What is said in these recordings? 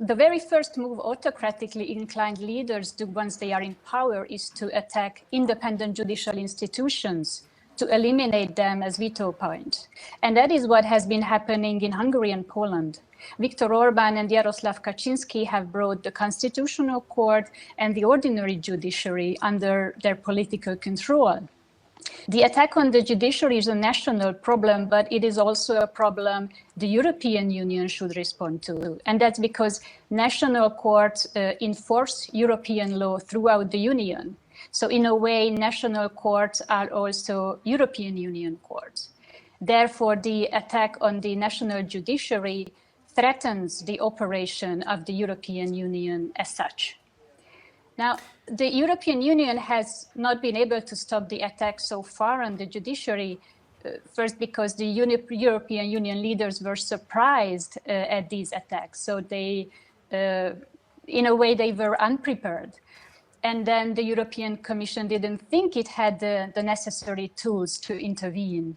the very first move autocratically inclined leaders do once they are in power is to attack independent judicial institutions, to eliminate them as veto point. And that is what has been happening in Hungary and Poland. Viktor Orban and Jaroslav Kaczynski have brought the Constitutional Court and the ordinary judiciary under their political control. The attack on the judiciary is a national problem, but it is also a problem the European Union should respond to. And that's because national courts enforce European law throughout the Union. So in a way, national courts are also European Union courts. Therefore, the attack on the national judiciary threatens the operation of the European Union as such. Now, the European Union has not been able to stop the attack so far on the judiciary, first because the European Union leaders were surprised at these attacks. So they, in a way, they were unprepared. And then the European Commission didn't think it had the necessary tools to intervene.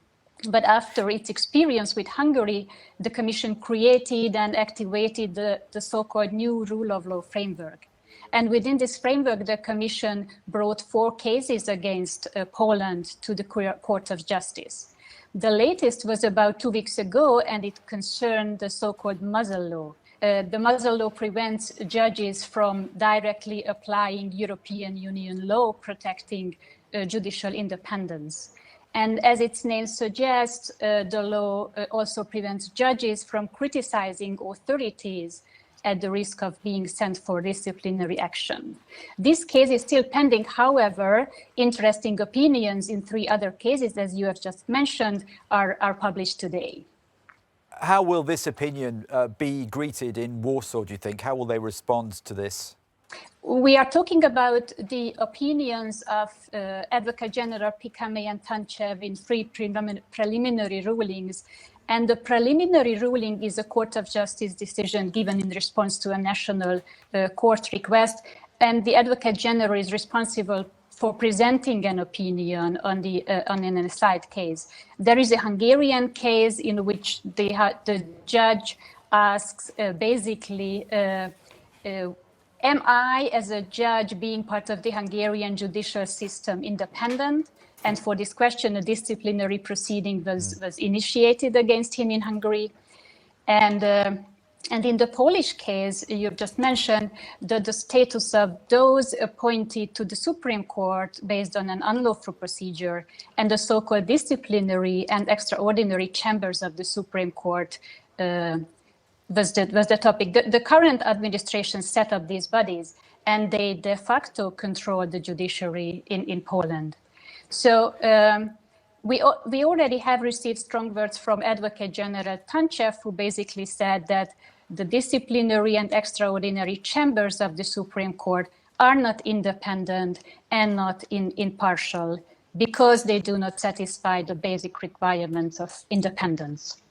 But after its experience with Hungary, the Commission created and activated the so-called new rule of law framework. And within this framework, the Commission brought 4 cases against Poland to the Court of Justice. The latest was about 2 weeks ago, and it concerned the so-called muzzle law. The muzzle law prevents judges from directly applying European Union law protecting judicial independence. And as its name suggests, the law also prevents judges from criticizing authorities at the risk of being sent for disciplinary action. This case is still pending. However, interesting opinions in 3 other cases, as you have just mentioned, are published today. How will this opinion be greeted in Warsaw, do you think? How will they respond to this? We are talking about the opinions of Advocate General Pikame and Tanchev in 3 preliminary rulings. And the preliminary ruling is a Court of Justice decision given in response to a national court request. And the Advocate General is responsible for presenting an opinion on an aside case. There is a Hungarian case in which the judge asks basically, am I, as a judge, being part of the Hungarian judicial system, independent? And for this question, a disciplinary proceeding was initiated against him in Hungary. And in the Polish case you just mentioned, the status of those appointed to the Supreme Court based on an unlawful procedure and the so-called disciplinary and extraordinary chambers of the Supreme Court was the topic. The current administration set up these bodies, and they de facto control the judiciary in Poland. So we already have received strong words from Advocate General Tanchev, who basically said that the disciplinary and extraordinary chambers of the Supreme Court are not independent and not impartial because they do not satisfy the basic requirements of independence.